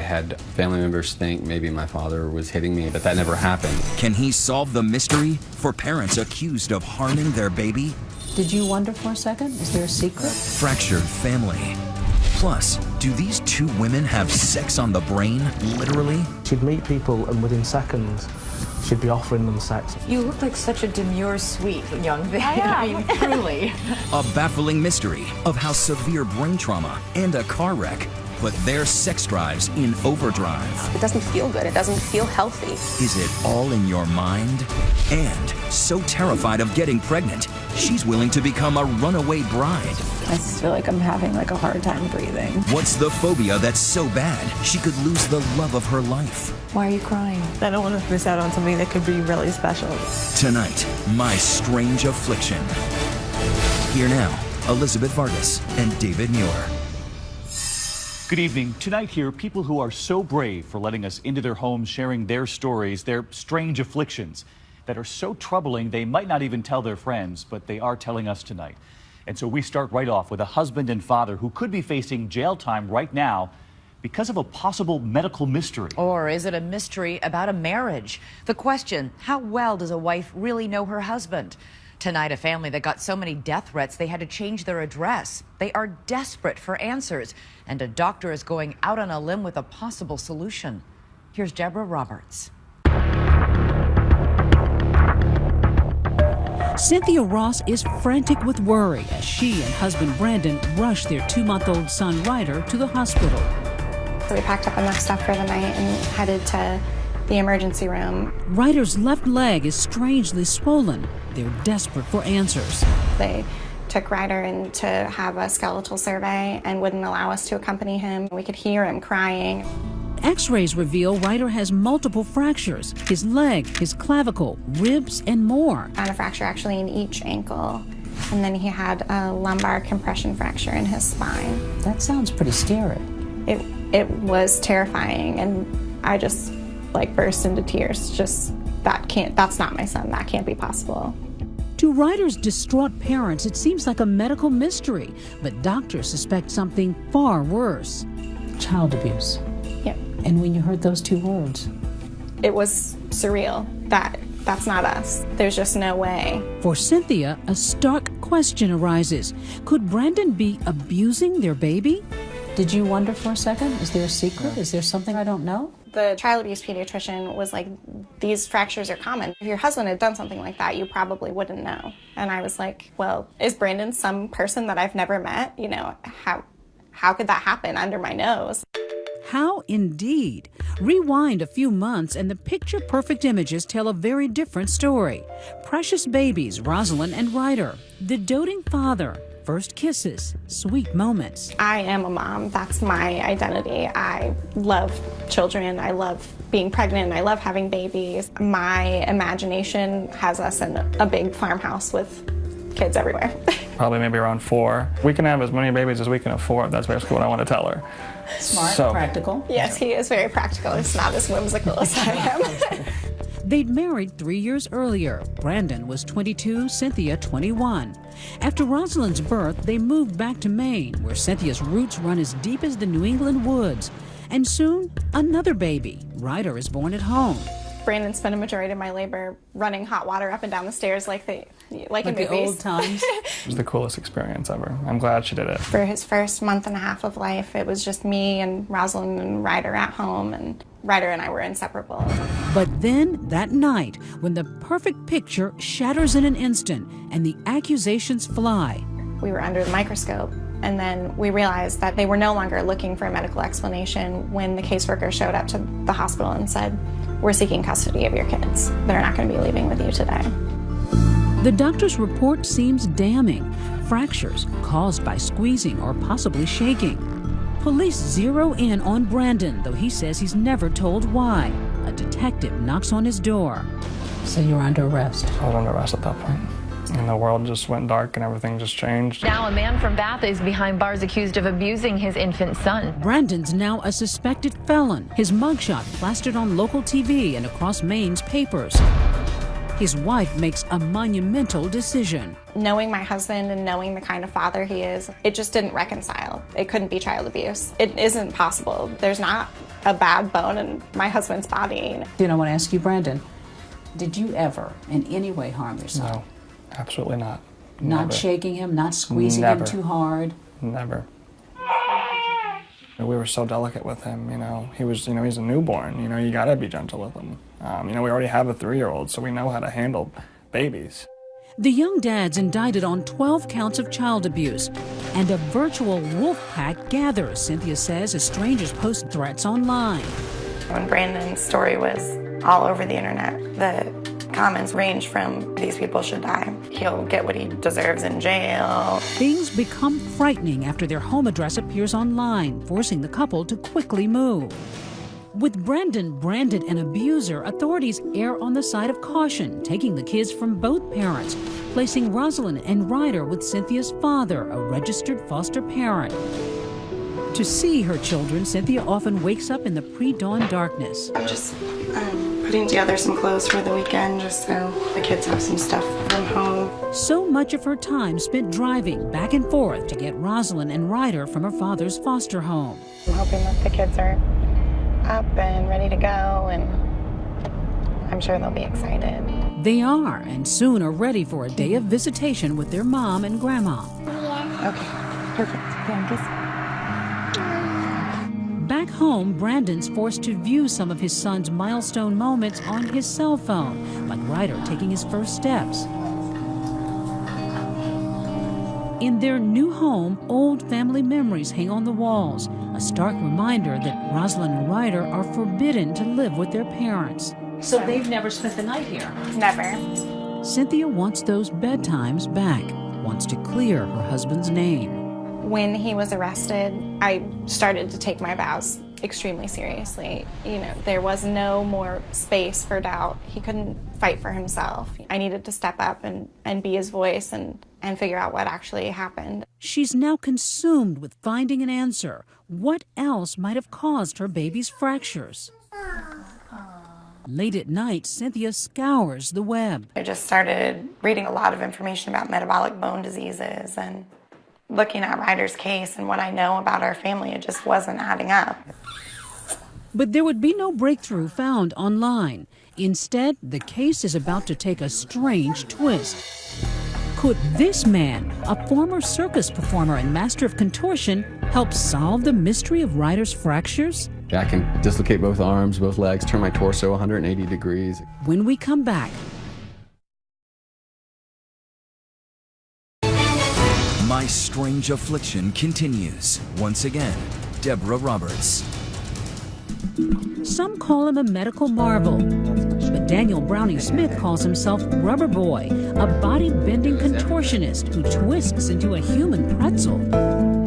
I had family members think maybe my father was hitting me, but that never happened. Can he solve the mystery for parents accused of harming their baby? Did you wonder for a second? Is there a secret? Fractured family. Plus, do these two women have sex on the brain, literally? She'd meet people and within seconds, she'd be offering them sex. You look like such a demure, sweet young thing. I mean, truly. A baffling mystery of how severe brain trauma and a car wreck put their sex drives in overdrive. It doesn't feel good. It doesn't feel healthy. Is it all in your mind? And so terrified of getting pregnant, she's willing to become a runaway bride. I just feel like I'm having a hard time breathing. What's the phobia that's so bad she could lose the love of her life? Why are you crying? I don't want to miss out on something that could be really special. Tonight, My Strange Affliction. Here now, Elizabeth Vargas and David Muir. Good evening. Tonight here, people who are so brave for letting us into their homes, sharing their stories, their strange afflictions that are so troubling they might not even tell their friends, but they are telling us tonight. And so we start right off with a husband and father who could be facing jail time right now because of a possible medical mystery. Or is it a mystery about a marriage? The question, how well does a wife really know her husband? Tonight, a family that got so many death threats they had to change their address. They are desperate for answers, and a doctor is going out on a limb with a possible solution. Here's Deborah Roberts. Cynthia Ross is frantic with worry as she and husband Brandon rush their 2-month-old son Ryder to the hospital. So we packed up enough stuff for the night and headed to the emergency room. Ryder's left leg is strangely swollen. They're desperate for answers. They took Ryder in to have a skeletal survey and wouldn't allow us to accompany him. We could hear him crying. X-rays reveal Ryder has multiple fractures: his leg, his clavicle, ribs, and more. Found a fracture actually in each ankle. And then he had a lumbar compression fracture in his spine. That sounds pretty scary. It was terrifying, and I just burst into tears. That's not my son. That can't be possible. To Ryder's distraught parents, it seems like a medical mystery, but doctors suspect something far worse. Child abuse. Yep. And when you heard those two words? It was surreal. That's not us. There's just no way. For Cynthia, a stark question arises. Could Brandon be abusing their baby? Did you wonder for a second? Is there a secret? Is there something I don't know? The child abuse pediatrician was like, these fractures are common. If your husband had done something like that, you probably wouldn't know. And I was like, well, is Brandon some person that I've never met? How could that happen under my nose? How indeed. Rewind a few months and the picture-perfect images tell a very different story. Precious babies, Rosalind and Ryder. The doting father. First kisses, sweet moments. I am a mom. That's my identity. I love children. I love being pregnant. I love having babies. My imagination has us in a big farmhouse with kids everywhere. Probably maybe around 4. We can have as many babies as we can afford. That's basically what I want to tell her. Smart, practical. Yes, he is very practical. He's not as whimsical as I am. They'd married 3 years earlier. Brandon was 22, Cynthia 21. After Rosalind's birth, they moved back to Maine, where Cynthia's roots run as deep as the New England woods. And soon, another baby. Ryder is born at home. Brandon spent a majority of my labor running hot water up and down the stairs like in movies. The old times. It was the coolest experience ever. I'm glad she did it. For his first month and a half of life, it was just me and Rosalind and Ryder at home, and Ryder and I were inseparable. But then, that night, when the perfect picture shatters in an instant and the accusations fly. We were under the microscope, and then we realized that they were no longer looking for a medical explanation when the caseworker showed up to the hospital and said, "We're seeking custody of your kids. They're not going to be leaving with you today." The doctor's report seems damning. Fractures caused by squeezing or possibly shaking. Police zero in on Brandon, though he says he's never told why. A detective knocks on his door. So you're under arrest? I was under arrest at that point. And the world just went dark and everything just changed. Now a man from Bath is behind bars accused of abusing his infant son. Brandon's now a suspected felon. His mugshot plastered on local TV and across Maine's papers. His wife makes a monumental decision. Knowing my husband and knowing the kind of father he is, it just didn't reconcile. It couldn't be child abuse. It isn't possible. There's not a bad bone in my husband's body. You know, I want to ask you, Brandon, did you ever in any way harm yourself? No, absolutely not. Not Never. shaking him, not squeezing Never. him too hard? Never. We were so delicate with him, you know. He's a newborn, you know, you gotta be gentle with him. You know, we already have a 3-year-old, so we know how to handle babies. The young dad's indicted on 12 counts of child abuse, and a virtual wolf pack gathers, Cynthia says, as strangers post threats online. When Brandon's story was all over the internet, the comments range from, these people should die, he'll get what he deserves in jail. Things become frightening after their home address appears online, forcing the couple to quickly move. With Brandon branded an abuser, authorities err on the side of caution, taking the kids from both parents, placing Rosalind and Ryder with Cynthia's father, a registered foster parent. To see her children, Cynthia often wakes up in the pre-dawn darkness. I'm just putting together some clothes for the weekend just so the kids have some stuff from home. So much of her time spent driving back and forth to get Rosalind and Ryder from her father's foster home. I'm hoping that the kids are up and ready to go, and I'm sure they'll be excited. They are, and soon are ready for a day of visitation with their mom and grandma. Okay, perfect. Thank you. Back home, Brandon's forced to view some of his son's milestone moments on his cell phone, like Ryder taking his first steps. In their new home, old family memories hang on the walls, a stark reminder that Rosalind and Ryder are forbidden to live with their parents. So they've never spent the night here? Never. Cynthia wants those bedtimes back, wants to clear her husband's name. When he was arrested, I started to take my vows extremely seriously. You know, there was no more space for doubt. He couldn't fight for himself. I needed to step up and be his voice and figure out what actually happened. She's now consumed with finding an answer. What else might have caused her baby's fractures? Late at night, Cynthia scours the web. I just started reading a lot of information about metabolic bone diseases and looking at Ryder's case and what I know about our family. It just wasn't adding up. But there would be no breakthrough found online. Instead, the case is about to take a strange twist. Could this man, a former circus performer and master of contortion, help solve the mystery of Ryder's fractures? I can dislocate both arms, both legs, turn my torso 180 degrees. When we come back, My Strange Affliction continues. Once again, Deborah Roberts. some call him a medical marvel. But Daniel Browning Smith calls himself Rubber Boy, a body-bending contortionist who twists into a human pretzel.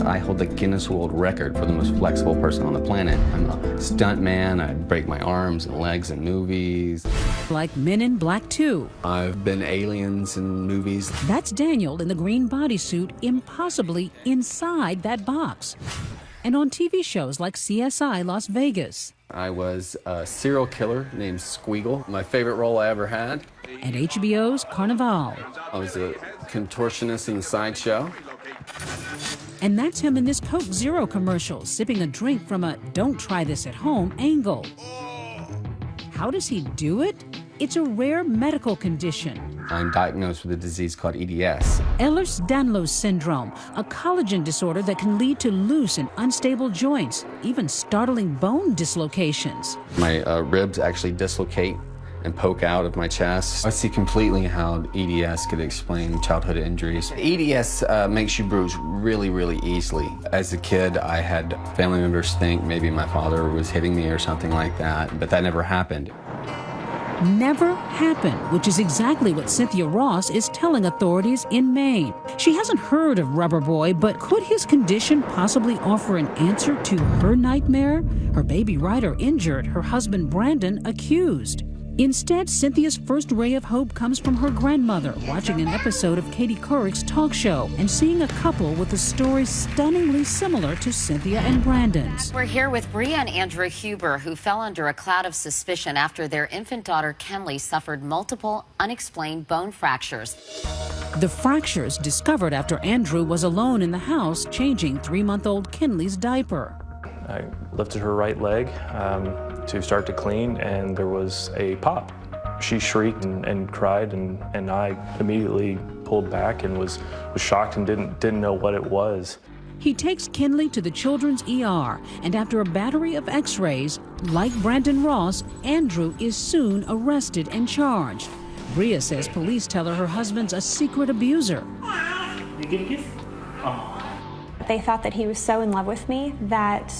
I hold the Guinness World Record for the most flexible person on the planet. I'm a stunt man. I break my arms and legs in movies. Like Men in Black 2. I've been aliens in movies. That's Daniel in the green bodysuit, impossibly inside that box. And on TV shows like CSI Las Vegas. I was a serial killer named Squeagle, my favorite role I ever had. And HBO's Carnival. I was a contortionist in the sideshow. And that's him in this Coke Zero commercial, sipping a drink from a don't try this at home angle. How does he do it? It's a rare medical condition. I'm diagnosed with a disease called EDS. Ehlers-Danlos syndrome, a collagen disorder that can lead to loose and unstable joints, even startling bone dislocations. My ribs actually dislocate and poke out of my chest. I see completely how EDS could explain childhood injuries. EDS makes you bruise really, really easily. As a kid, I had family members think maybe my father was hitting me or something like that, but that never happened. Never happened, which is exactly what Cynthia Ross is telling authorities in Maine. She hasn't heard of Rubber Boy, but could his condition possibly offer an answer to her nightmare? Her baby Ryder injured, her husband Brandon accused. Instead, Cynthia's first ray of hope comes from her grandmother, watching an episode of Katie Couric's talk show and seeing a couple with a story stunningly similar to Cynthia and Brandon's. We're here with Bria and Andrew Huber, who fell under a cloud of suspicion after their infant daughter, Kenley, suffered multiple unexplained bone fractures. The fractures discovered after Andrew was alone in the house changing 3-month-old Kenley's diaper. I lifted her right leg to start to clean, and there was a pop. She shrieked and cried, and I immediately pulled back and was shocked and didn't know what it was. He takes Kinley to the children's ER, and after a battery of x-rays, like Brandon Ross, Andrew is soon arrested and charged. Bria says police tell her husband's a secret abuser. You get a kiss? Oh. They thought that he was so in love with me that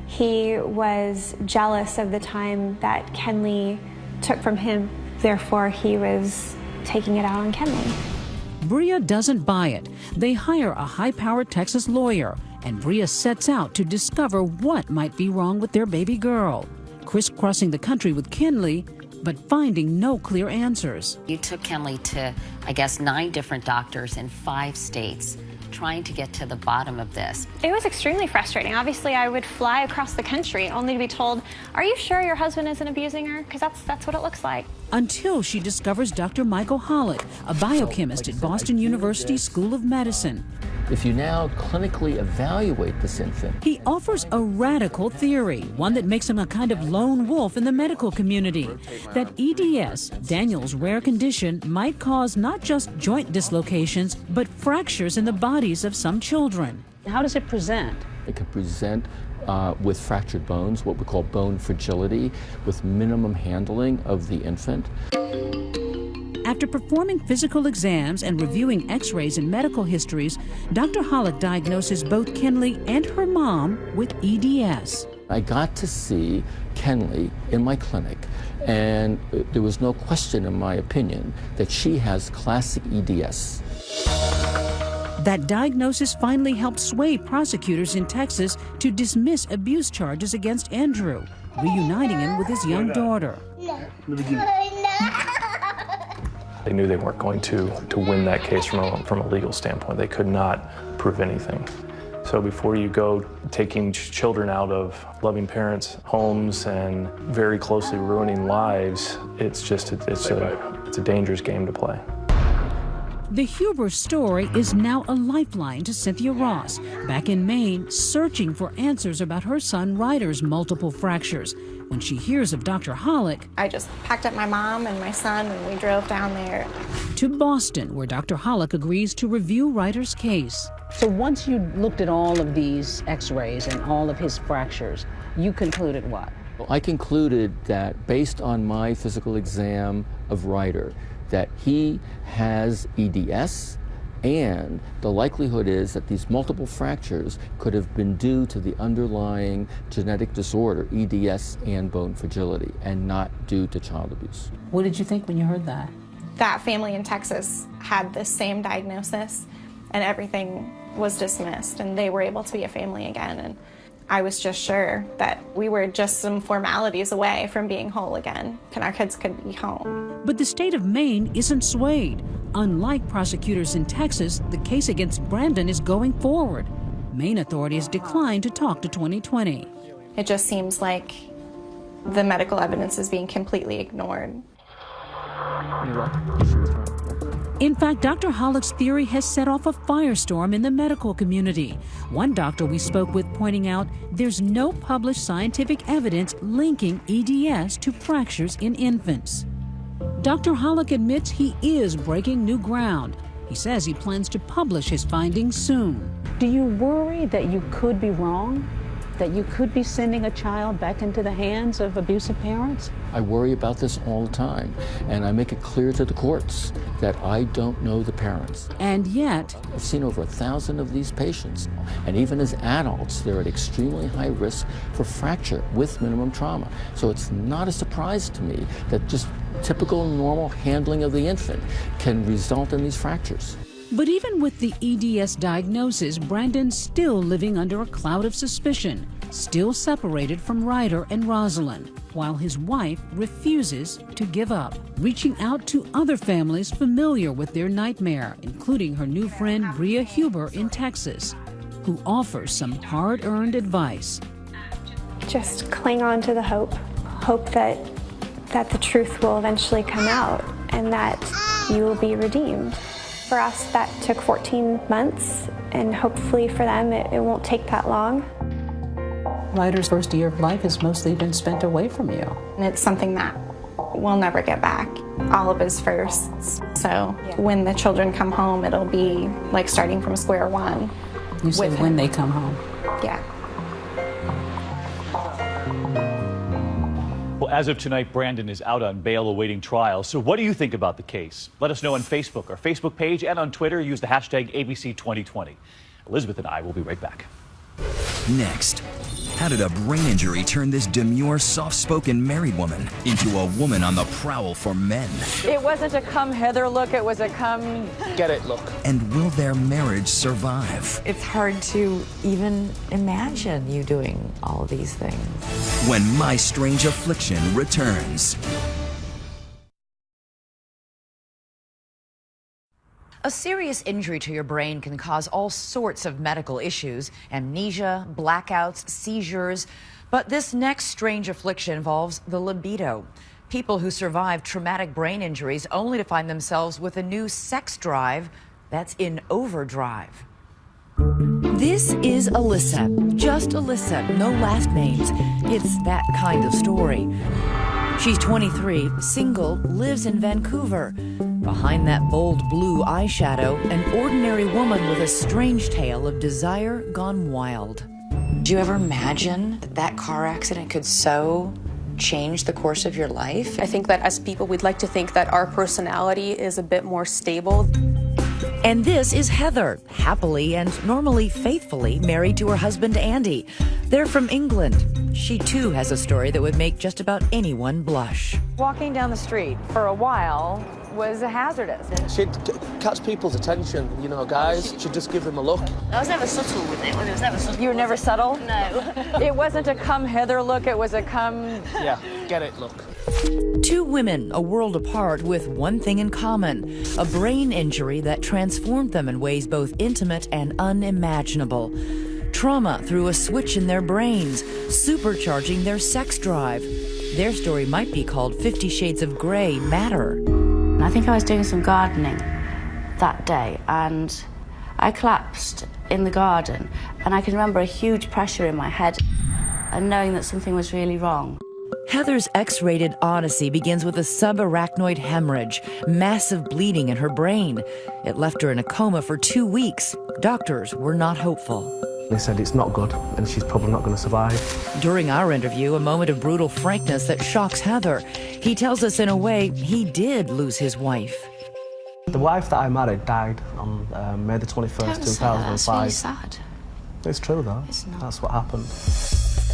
he was jealous of the time that Kenley took from him. Therefore, he was taking it out on Kenley. Bria doesn't buy it. They hire a high-powered Texas lawyer, and Bria sets out to discover what might be wrong with their baby girl, crisscrossing the country with Kenley, but finding no clear answers. You took Kenley to, I guess, 9 different doctors in 5 states, trying to get to the bottom of this. It was extremely frustrating. Obviously, I would fly across the country only to be told, "Are you sure your husband isn't abusing her?" Because that's what it looks like. Until she discovers Dr. Michael Hollick, a biochemist at Boston University School of Medicine. If you now clinically evaluate this infant, He offers a radical theory, one that makes him a kind of lone wolf in the medical community, that EDS, Daniel's rare condition, might cause not just joint dislocations, but fractures in the bodies of some children. How does it present? it can present with fractured bones, what we call bone fragility, with minimum handling of the infant. After performing physical exams and reviewing x-rays and medical histories, Dr. Hollick diagnoses both Kenley and her mom with EDS. I got to see Kenley in my clinic, and there was no question, in my opinion, that she has classic EDS. That diagnosis finally helped sway prosecutors in Texas to dismiss abuse charges against Andrew, reuniting him with his young daughter. They knew they weren't going to win that case from a legal standpoint. They could not prove anything. So before you go taking children out of loving parents' homes and very closely ruining lives, it's a dangerous game to play. The Huber story is now a lifeline to Cynthia Ross, back in Maine, searching for answers about her son Ryder's multiple fractures. When she hears of Dr. Hollick, I just packed up my mom and my son and we drove down there to Boston, where Dr. Hollick agrees to review Ryder's case. So once you looked at all of these x-rays and all of his fractures, you concluded what? Well, I concluded that based on my physical exam of Ryder, that he has EDS, and the likelihood is that these multiple fractures could have been due to the underlying genetic disorder, EDS and bone fragility, and not due to child abuse. What did you think when you heard that? That family in Texas had the same diagnosis and everything was dismissed and they were able to be a family again. And I was just sure that we were just some formalities away from being whole again and our kids could be home. But the state of Maine isn't swayed. Unlike prosecutors in Texas, the case against Brandon is going forward. Maine authorities declined to talk to 2020. It just seems like the medical evidence is being completely ignored. In fact, Dr. Hollick's theory has set off a firestorm in the medical community. One doctor we spoke with pointing out there's no published scientific evidence linking EDS to fractures in infants. Dr. Hollick admits he is breaking new ground. He says he plans to publish his findings soon. Do you worry that you could be wrong? That you could be sending a child back into the hands of abusive parents? I worry about this all the time, and I make it clear to the courts that I don't know the parents. And yet, I've seen over 1,000 of these patients, and even as adults, they're at extremely high risk for fracture with minimum trauma. So it's not a surprise to me that just typical normal handling of the infant can result in these fractures. But even with the EDS diagnosis, Brandon's still living under a cloud of suspicion, still separated from Ryder and Rosalind, while his wife refuses to give up, reaching out to other families familiar with their nightmare, including her new friend Bria Huber in Texas, who offers some hard-earned advice. Just cling on to the hope that the truth will eventually come out and that you will be redeemed. For us, that took 14 months, and hopefully for them, it won't take that long. Ryder's first year of life has mostly been spent away from you. And it's something that we'll never get back. All of his firsts. So when the children come home, it'll be like starting from square one. You say when they come home. Yeah. Well, as of tonight, Brandon is out on bail awaiting trial. So what do you think about the case? Let us know on Facebook, our Facebook page, and on Twitter. Use the hashtag ABC2020. Elizabeth and I will be right back. Next, how did a brain injury turn this demure, soft-spoken married woman into a woman on the prowl for men? It wasn't a come Heather look, it was a come get it look. And will their marriage survive? It's hard to even imagine you doing all of these things. When My Strange Affliction returns. A serious injury to your brain can cause all sorts of medical issues, amnesia, blackouts, seizures. But this next strange affliction involves the libido. People who survive traumatic brain injuries only to find themselves with a new sex drive that's in overdrive. This is Alyssa, just Alyssa, no last names. It's that kind of story. She's 23, single, lives in Vancouver. Behind that bold blue eyeshadow, an ordinary woman with a strange tale of desire gone wild. Do you ever imagine that that car accident could so change the course of your life? I think that as people, we'd like to think that our personality is a bit more stable. And this is Heather, happily and normally faithfully married to her husband Andy. They're from England. She too has a story that would make just about anyone blush. Walking down the street for a while was hazardous. She'd catch people's attention, you know, guys. She'd just give them a look. I was never subtle with it. It was never subtle. You were never subtle? No. It wasn't a come Heather look, it was a come... Yeah, get it look. Two women, a world apart, with one thing in common, a brain injury that transformed them in ways both intimate and unimaginable. Trauma through a switch in their brains, supercharging their sex drive. Their story might be called 50 Shades of Grey Matter. I think I was doing some gardening that day and I collapsed in the garden and I can remember a huge pressure in my head and knowing that something was really wrong. Heather's X-rated odyssey begins with a subarachnoid hemorrhage, massive bleeding in her brain. It left her in a coma for 2 weeks. Doctors were not hopeful. They said it's not good and she's probably not going to survive. During our interview, a moment of brutal frankness that shocks Heather. He tells us in a way he did lose his wife. The wife that I married died on May the 21st, 2005. That's really sad. It's true though. It's not. That's what happened.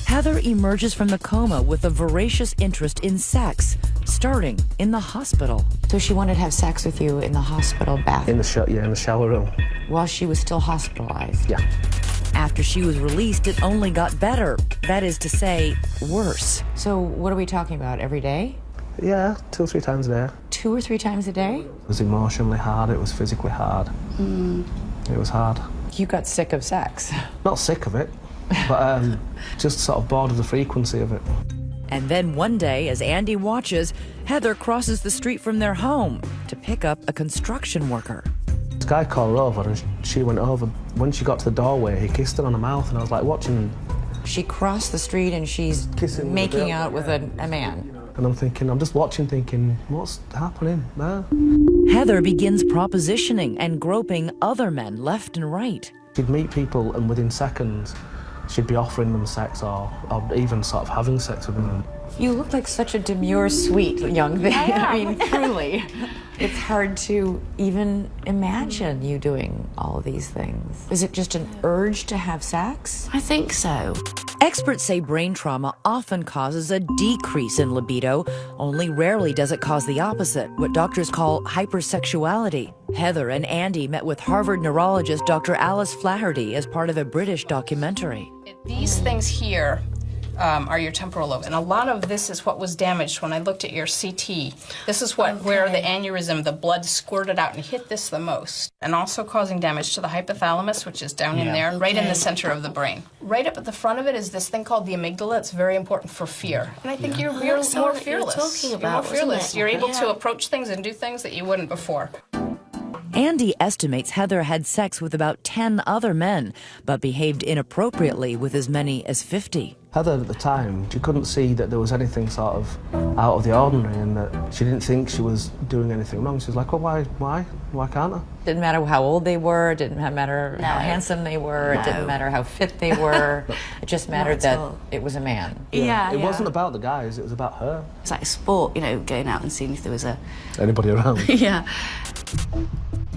Heather emerges from the coma with a voracious interest in sex, starting in the hospital. So she wanted to have sex with you in the hospital bath? In the shower room. While she was still hospitalized? Yeah. After she was released, it only got better. That is to say, worse. So what are we talking about, every day? Yeah, 2 or 3 times a day. 2 or 3 times a day? It was emotionally hard, it was physically hard. It was hard. You got sick of sex? Not sick of it, but just sort of bored of the frequency of it. And then one day, as Andy watches, Heather crosses the street from their home to pick up a construction worker. This guy called her over and she went over. When she got to the doorway, he kissed her on the mouth and I was like watching. She crossed the street and she's making out with a man. And I'm just watching thinking, what's happening there? Heather begins propositioning and groping other men left and right. She'd meet people and within seconds, she'd be offering them sex or even sort of having sex with them. You look like such a demure, sweet young thing. I mean, truly. It's hard to even imagine you doing all of these things. Is it just an urge to have sex? I think so. Experts say brain trauma often causes a decrease in libido. Only rarely does it cause the opposite, what doctors call hypersexuality. Heather and Andy met with Harvard neurologist Dr. Alice Flaherty as part of a British documentary. These things here are your temporal lobes, and a lot of this is what was damaged when I looked at your CT. This is where the aneurysm, the blood squirted out and hit this the most, and also causing damage to the hypothalamus, which is down in there, and right in the center of the brain. Right up at the front of it is this thing called the amygdala. It's very important for fear, and I think you're more fearless. You're talking about, you're more fearless. wasn't it? You're able to approach things and do things that you wouldn't before. Andy estimates Heather had sex with about 10 other men, but behaved inappropriately with as many as 50. Heather, at the time, she couldn't see that there was anything sort of out of the ordinary and that she didn't think she was doing anything wrong. She was like, well, why can't I? Didn't matter how old they were, didn't matter how handsome they were, it didn't matter how fit they were. It just mattered that it was a man. It wasn't about the guys, it was about her. It's like a sport, you know, going out and seeing if there was anybody around. Yeah.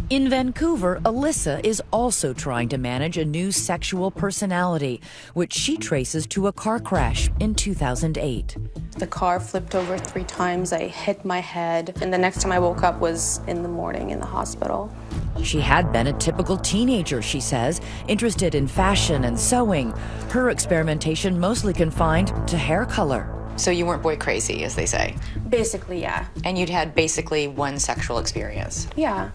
In Vancouver, Alyssa is also trying to manage a new sexual personality, which she traces to a car crash in 2008. The car flipped over 3 times. I hit my head, and the next time I woke up was in the morning in the hospital. She had been a typical teenager, she says, interested in fashion and sewing. Her experimentation mostly confined to hair color. So you weren't boy crazy, as they say? Basically, yeah. And you'd had basically one sexual experience? Yeah,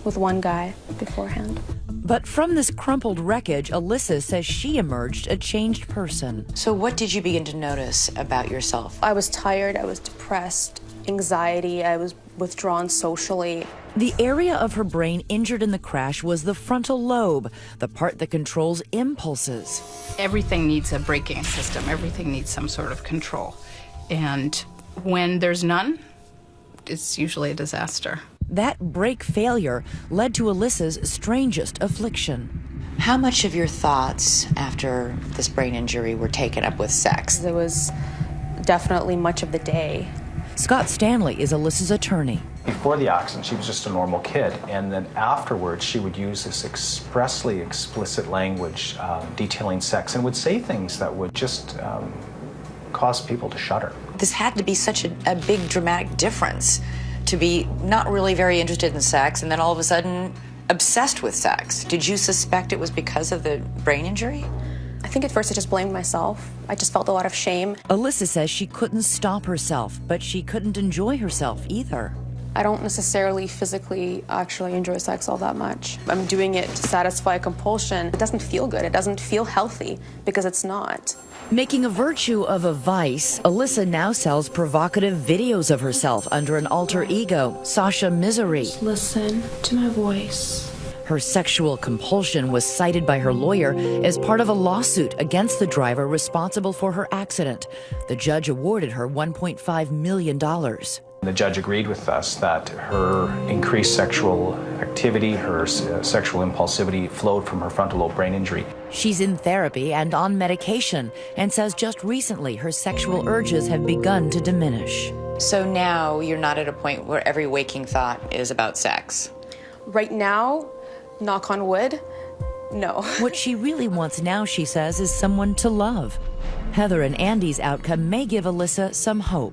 with one guy beforehand. But from this crumpled wreckage, Alyssa says she emerged a changed person. So what did you begin to notice about yourself? I was tired, I was depressed, anxiety, I was withdrawn socially. The area of her brain injured in the crash was the frontal lobe, the part that controls impulses. Everything needs a braking system. Everything needs some sort of control. And when there's none, it's usually a disaster. That brake failure led to Alyssa's strangest affliction. How much of your thoughts after this brain injury were taken up with sex? There was definitely much of the day. Scott Stanley is Alyssa's attorney. Before the accident, she was just a normal kid, and then afterwards, she would use this expressly explicit language detailing sex and would say things that would just cause people to shudder. This had to be such a big dramatic difference, to be not really very interested in sex and then all of a sudden obsessed with sex. Did you suspect it was because of the brain injury? I think at first I just blamed myself. I just felt a lot of shame. Alyssa says she couldn't stop herself, but she couldn't enjoy herself either. I don't necessarily physically actually enjoy sex all that much. I'm doing it to satisfy a compulsion. It doesn't feel good. It doesn't feel healthy because it's not. Making a virtue of a vice, Alyssa now sells provocative videos of herself under an alter ego, Sasha Misery. Listen to my voice. Her sexual compulsion was cited by her lawyer as part of a lawsuit against the driver responsible for her accident. The judge awarded her $1.5 million. The judge agreed with us that her increased sexual activity, her sexual impulsivity flowed from her frontal lobe brain injury. She's in therapy and on medication and says just recently her sexual urges have begun to diminish. So now you're not at a point where every waking thought is about sex? Right now, knock on wood, no. What she really wants now, she says, is someone to love. Heather and Andy's outcome may give Alyssa some hope.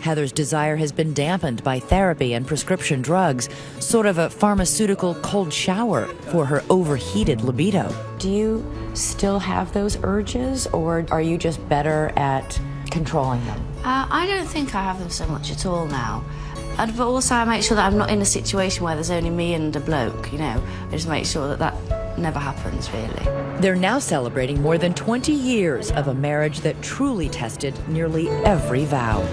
Heather's desire has been dampened by therapy and prescription drugs, sort of a pharmaceutical cold shower for her overheated libido. Do you still have those urges, or are you just better at controlling them? I don't think I have them so much at all now. But also I make sure that I'm not in a situation where there's only me and a bloke, you know. I just make sure that never happens, really. They're now celebrating more than 20 years of a marriage that truly tested nearly every vow.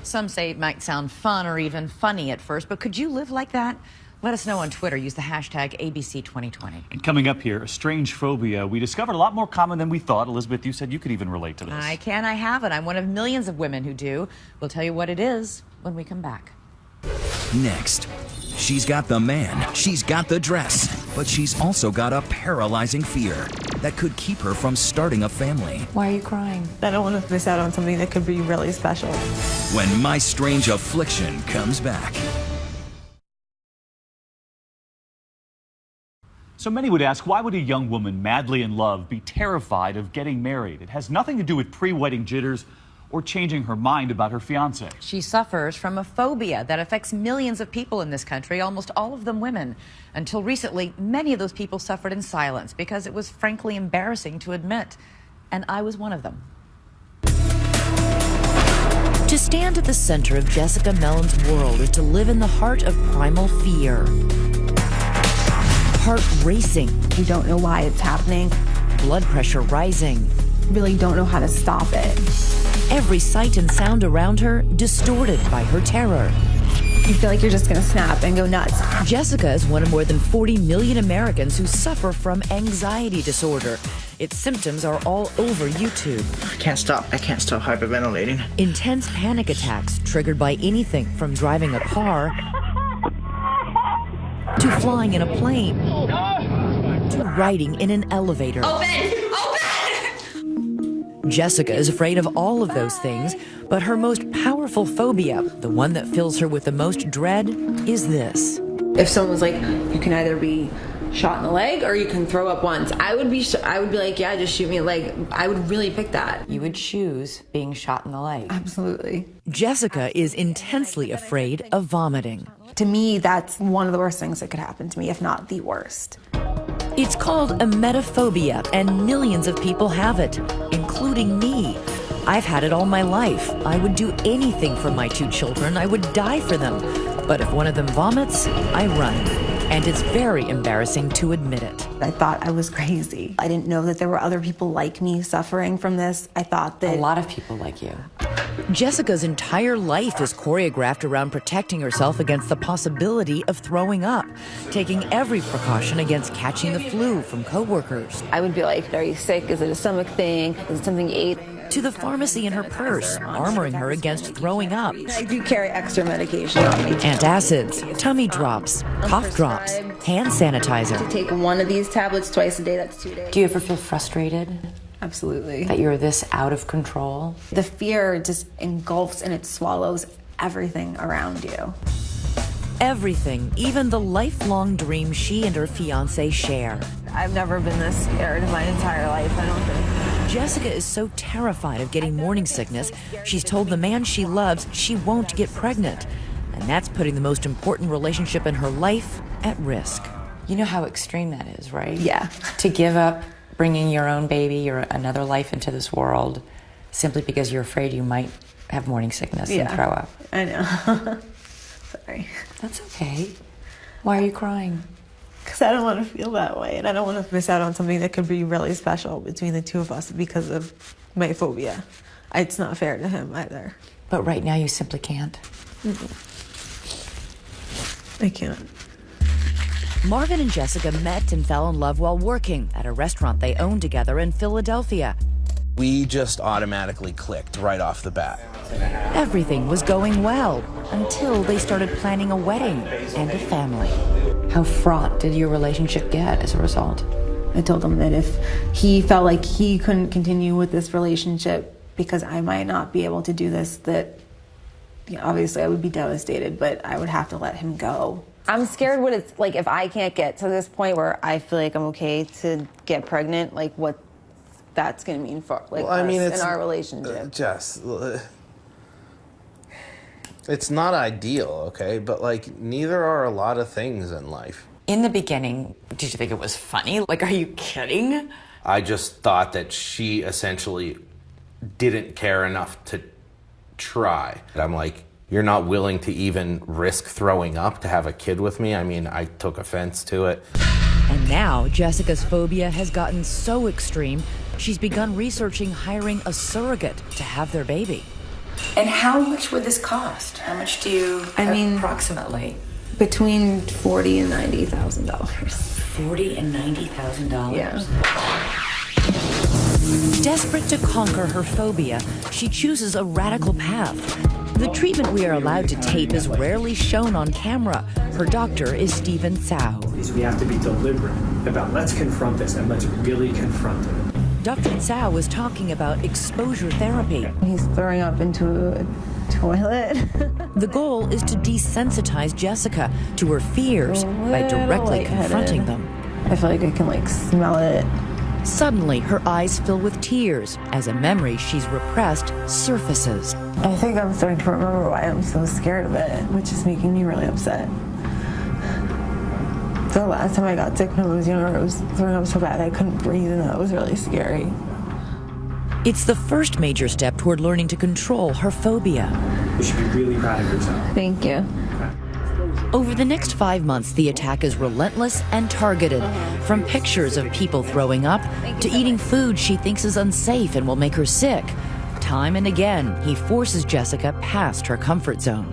Some say it might sound fun or even funny at first, but could you live like that? Let us know on Twitter. Use the hashtag ABC2020. And coming up here, a strange phobia we discovered a lot more common than we thought. Elizabeth, you said you could even relate to this. I can, I have it. I'm one of millions of women who do. We'll tell you what it is when we come back. Next, she's got the man, she's got the dress, but she's also got a paralyzing fear that could keep her from starting a family. Why are you crying? I don't want to miss out on something that could be really special. When My Strange Affliction comes back. So many would ask, why would a young woman madly in love be terrified of getting married? It has nothing to do with pre-wedding jitters or changing her mind about her fiancé. She suffers from a phobia that affects millions of people in this country, almost all of them women. Until recently, many of those people suffered in silence because it was frankly embarrassing to admit. And I was one of them. To stand at the center of Jessica Mellon's world is to live in the heart of primal fear. Heart racing. You don't know why it's happening. Blood pressure rising. Really don't know how to stop it. Every sight and sound around her distorted by her terror. You feel like you're just gonna snap and go nuts. Jessica is one of more than 40 million Americans who suffer from anxiety disorder. Its symptoms are all over YouTube. I can't stop hyperventilating. Intense panic attacks triggered by anything from driving a car to flying in a plane to riding in an elevator. Jessica is afraid of all of those things, but her most powerful phobia, the one that fills her with the most dread, is this. If someone was like, you can either be shot in the leg or you can throw up once, I would be like, yeah, just shoot me in the leg. I would really pick that. You would choose being shot in the leg. Absolutely. Jessica is intensely afraid of vomiting. To me, that's one of the worst things that could happen to me, if not the worst. It's called a metaphobia, and millions of people have it, including me. I've had it all my life. I would do anything for my 2 children. I would die for them. But if one of them vomits, I run. And it's very embarrassing to admit it. I thought I was crazy. I didn't know that there were other people like me suffering from this. I thought that a lot of people like you. Jessica's entire life is choreographed around protecting herself against the possibility of throwing up, taking every precaution against catching the flu from coworkers. I would be like, are you sick? Is it a stomach thing? Is it something you ate? To the pharmacy in her purse, armoring her against throwing up. I do carry extra medication on me. Antacids, tummy drops, cough drops, hand sanitizer. To take one of these tablets twice a day, that's 2 days. Do you ever feel frustrated? Absolutely. That you're this out of control? The fear just engulfs and it swallows everything around you. Everything, even the lifelong dream she and her fiancé share. I've never been this scared in my entire life, I don't think. Jessica is so terrified of getting morning sickness, she's told the man she loves she won't get pregnant. And that's putting the most important relationship in her life at risk. You know how extreme that is, right? Yeah. To give up bringing your own baby or another life into this world simply because you're afraid you might have morning sickness and throw up. I know. Sorry. That's okay. Why are you crying? Because I don't want to feel that way, and I don't want to miss out on something that could be really special between the 2 of us because of my phobia. It's not fair to him either. But right now you simply can't. I can't. Marvin and Jessica met and fell in love while working at a restaurant they owned together in Philadelphia. We just automatically clicked right off the bat. Everything was going well until they started planning a wedding and a family. How fraught did your relationship get as a result? I told him that if he felt like he couldn't continue with this relationship because I might not be able to do this, that obviously I would be devastated, but I would have to let him go. I'm scared what it's like if I can't get to this point where I feel like I'm okay to get pregnant, like what that's going to mean for us in our relationship. Jess, it's not ideal, okay? But like neither are a lot of things in life. In the beginning, did you think it was funny? Like, are you kidding? I just thought that she essentially didn't care enough to try. I'm like, you're not willing to even risk throwing up to have a kid with me? I mean, I took offense to it. And now Jessica's phobia has gotten so extreme, she's begun researching hiring a surrogate to have their baby. And how much would this cost? How much do you, approximately? Between $40,000 and $90,000. $40,000 and $90,000? Yeah. Desperate to conquer her phobia, she chooses a radical path. The treatment we are allowed to tape is rarely shown on camera. Her doctor is Stephen Tsao. We have to be deliberate about let's confront this and let's really confront it. Dr. Tsao was talking about exposure therapy. He's throwing up into a toilet. The goal is to desensitize Jessica to her fears by directly confronting them. I feel like I can smell it. Suddenly, her eyes fill with tears as a memory she's repressed surfaces. I think I'm starting to remember why I'm so scared of it, which is making me really upset. The last time I got sick when I was younger, I was throwing up so bad I couldn't breathe, and that was really scary. It's the first major step toward learning to control her phobia. You should be really proud of yourself. Thank you. Over the next 5 months, the attack is relentless and targeted. From pictures of people throwing up to eating food she thinks is unsafe and will make her sick. Time and again, he forces Jessica past her comfort zone.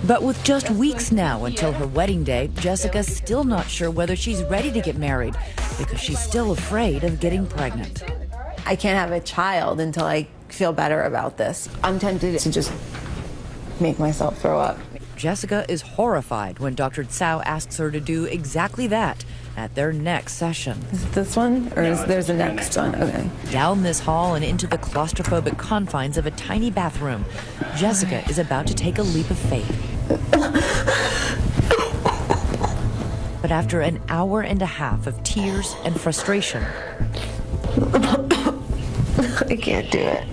But with just weeks now until her wedding day, Jessica's still not sure whether she's ready to get married because she's still afraid of getting pregnant. I can't have a child until I feel better about this. I'm tempted to just make myself throw up. Jessica is horrified when Dr. Tsao asks her to do exactly that at their next session. Is it this one, or is there's a next one? Okay. Down this hall and into the claustrophobic confines of a tiny bathroom, Jessica is about to take a leap of faith. But after an hour and a half of tears and frustration, I can't do it.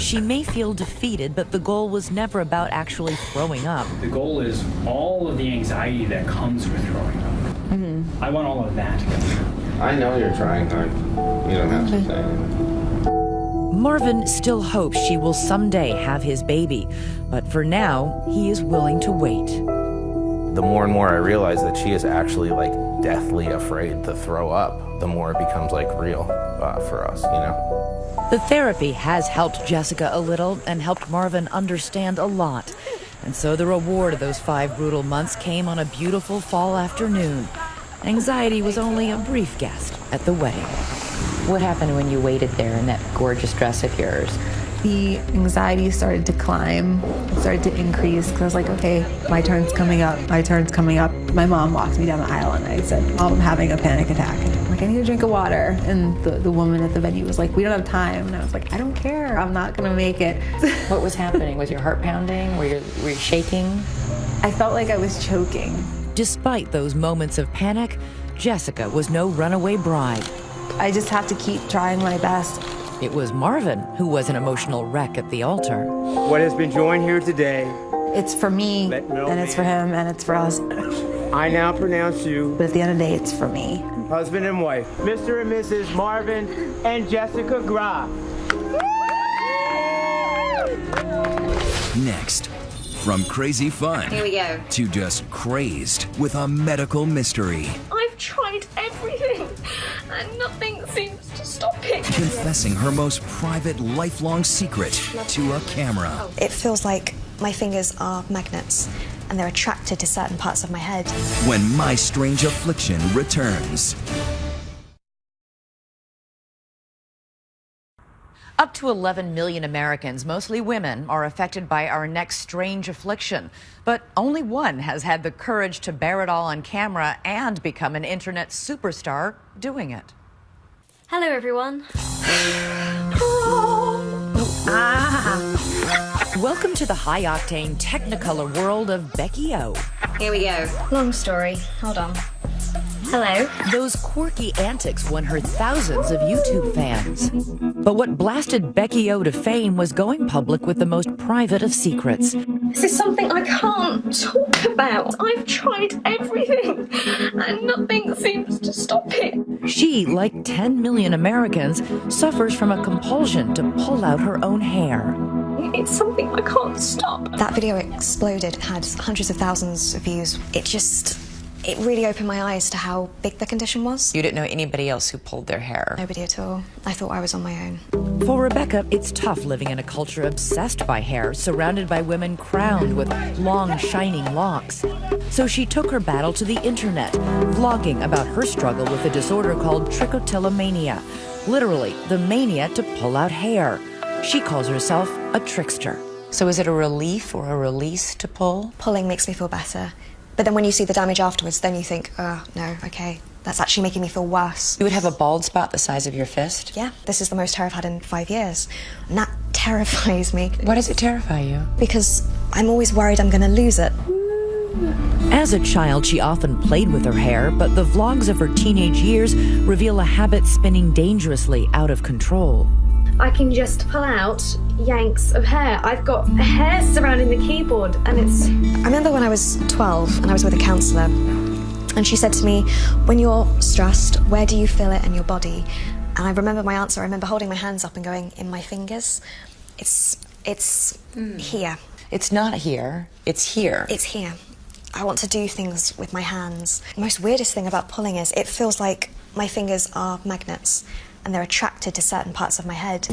she may feel defeated, but the goal was never about actually throwing up. The goal is all of the anxiety that comes with throwing up. Mm-hmm. I want all of that to go. I know you're trying hard. You don't have to say anything. Marvin still hopes she will someday have his baby, but for now, he is willing to wait. The more and more I realize that she is actually like deathly afraid to throw up, the more it becomes like real for us, you know? The therapy has helped Jessica a little and helped Marvin understand a lot. And so the reward of those 5 brutal months came on a beautiful fall afternoon. Anxiety was only a brief guest at the wedding. What happened when you waited there in that gorgeous dress of yours? The anxiety started to climb, started to increase, because I was like, okay, my turn's coming up, my turn's coming up. My mom walked me down the aisle and I said, Mom, I'm having a panic attack. I'm like, I need a drink of water. And the woman at the venue was like, we don't have time. And I was like, I don't care, I'm not gonna make it. What was happening? Was your heart pounding? Were you shaking? I felt like I was choking. Despite those moments of panic, Jessica was no runaway bride. I just have to keep trying my best. It was Marvin who was an emotional wreck at the altar. What has been joined here today, it's for me, and it's for him, and it's for us. I now pronounce you, But at the end of the day, it's for me. husband and wife, Mr. and Mrs. Marvin and Jessica Graf. Next, from crazy fun Here we go. to just crazed with a medical mystery. I've tried everything, and nothing seems to stop it. Confessing her most private, lifelong secret to a camera. It feels like my fingers are magnets, and they're attracted to certain parts of my head. When My Strange Affliction returns. Up to 11 million Americans, mostly women, are affected by our next strange affliction. But only one has had the courage to bear it all on camera and become an internet superstar doing it. Hello, everyone. Welcome to the high-octane Technicolor world of Becky O. Here we go. Long story. Hold on. Hello. Those quirky antics won her thousands of YouTube fans. But what blasted Becky O to fame was going public with the most private of secrets. This is something I can't talk about. I've tried everything, and nothing seems to stop it. She, like 10 million Americans, suffers from a compulsion to pull out her own hair. It's something I can't stop. That video exploded, it had hundreds of thousands of views. It really opened my eyes to how big the condition was. You didn't know anybody else who pulled their hair? Nobody at all. I thought I was on my own. For Rebecca, it's tough living in a culture obsessed by hair, surrounded by women crowned with long, shining locks. So she took her battle to the internet, vlogging about her struggle with a disorder called trichotillomania, literally the mania to pull out hair. She calls herself a trickster. So is it a relief or a release to pull? Pulling makes me feel better. But then when you see the damage afterwards, then you think, oh, no, okay, that's actually making me feel worse. You would have a bald spot the size of your fist? Yeah, this is the most hair I've had in 5 years. And that terrifies me. Why does it terrify you? Because I'm always worried I'm going to lose it. As a child, she often played with her hair, but the vlogs of her teenage years reveal a habit spinning dangerously out of control. I can just pull out yanks of hair. I've got hair surrounding the keyboard, and it's... I remember when I was 12 and I was with a counsellor, and she said to me, when you're stressed, where do you feel it in your body? And I remember my answer. I remember holding my hands up and going, in my fingers. It's here. It's not here. It's here. It's here. I want to do things with my hands. The most weirdest thing about pulling is it feels like my fingers are magnets, and they're attracted to certain parts of my head.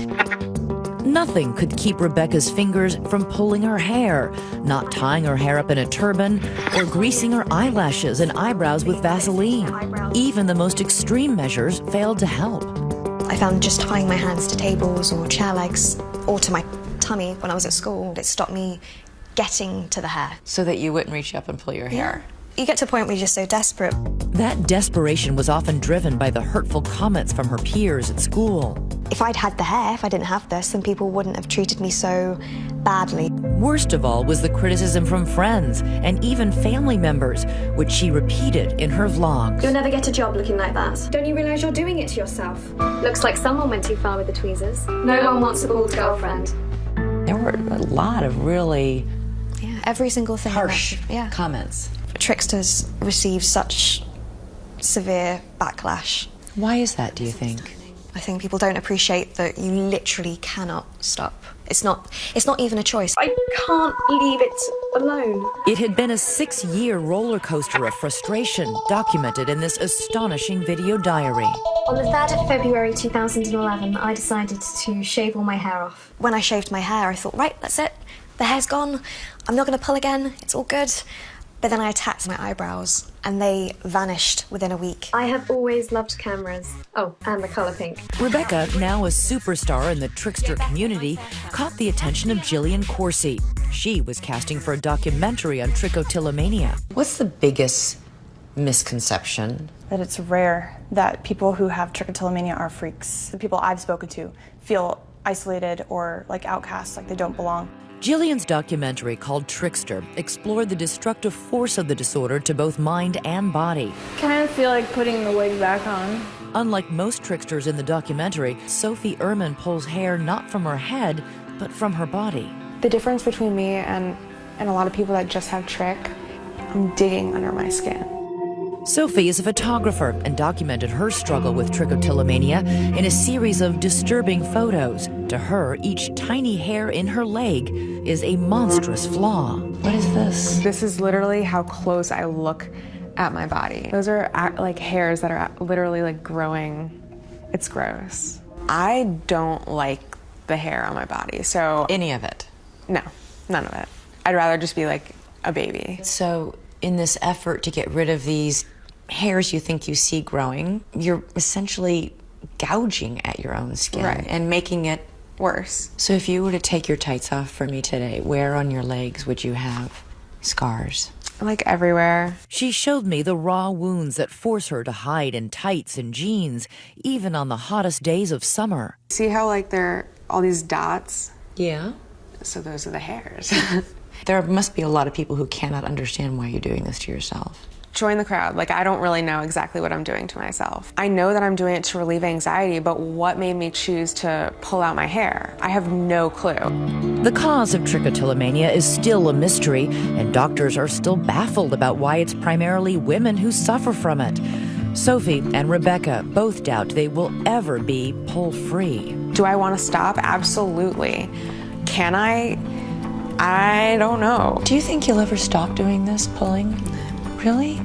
Nothing could keep Rebecca's fingers from pulling her hair, not tying her hair up in a turban, or greasing her eyelashes and eyebrows with Vaseline. Even the most extreme measures failed to help. I found just tying my hands to tables or chair legs or to my tummy when I was at school, it stopped me getting to the hair. So that you wouldn't reach up and pull your hair. You get to a point where you're just so desperate. That desperation was often driven by the hurtful comments from her peers at school. If I'd had the hair, if I didn't have this, then people wouldn't have treated me so badly. Worst of all was the criticism from friends and even family members, which she repeated in her vlogs. You'll never get a job looking like that. Don't you realise you're doing it to yourself? Looks like someone went too far with the tweezers. No one wants a bald girlfriend. There were a lot of really Every single thing. harsh comments. Tricksters receive such severe backlash. Why is that, do you think? I think people don't appreciate that you literally cannot stop. It's not even a choice. I can't leave it alone. It had been a 6-year roller coaster of frustration documented in this astonishing video diary. On the 3rd of February 2011, I decided to shave all my hair off. When I shaved my hair, I thought, right, that's it. The hair's gone. I'm not going to pull again. It's all good. But then I attacked my eyebrows, and they vanished within a week. I have always loved cameras. Oh, and the colour pink. Rebecca, now a superstar in the trickster community, caught the attention of Jillian Coursey. She was casting for a documentary on trichotillomania. What's the biggest misconception? That it's rare that people who have trichotillomania are freaks. The people I've spoken to feel isolated or like outcasts, like they don't belong. Jillian's documentary, called Trickster, explored the destructive force of the disorder to both mind and body. Kind of feel like putting the wig back on. Unlike most tricksters in the documentary, Sophie Ehrman pulls hair not from her head, but from her body. The difference between me and a lot of people that just have trick, I'm digging under my skin. Sophie is a photographer and documented her struggle with trichotillomania in a series of disturbing photos. To her, each tiny hair in her leg is a monstrous flaw. What is this? This is literally how close I look at my body. Those are like hairs that are literally like growing. It's gross. I don't like the hair on my body, so... Any of it? No, none of it. I'd rather just be like a baby. So in this effort to get rid of these hairs you think you see growing, you're essentially gouging at your own skin and making it worse. So if you were to take your tights off for me today, where on your legs would you have scars? Like everywhere. She showed me the raw wounds that force her to hide in tights and jeans, even on the hottest days of summer. See how like there are all these dots? Yeah. So those are the hairs. There must be a lot of people who cannot understand why you're doing this to yourself. Join the crowd. Like, I don't really know exactly what I'm doing to myself. I know that I'm doing it to relieve anxiety, but what made me choose to pull out my hair? I have no clue. The cause of trichotillomania is still a mystery, and doctors are still baffled about why it's primarily women who suffer from it. Sophie and Rebecca both doubt they will ever be pull-free. Do I want to stop? Absolutely. Can I? I don't know. Do you think you'll ever stop doing this pulling? Really?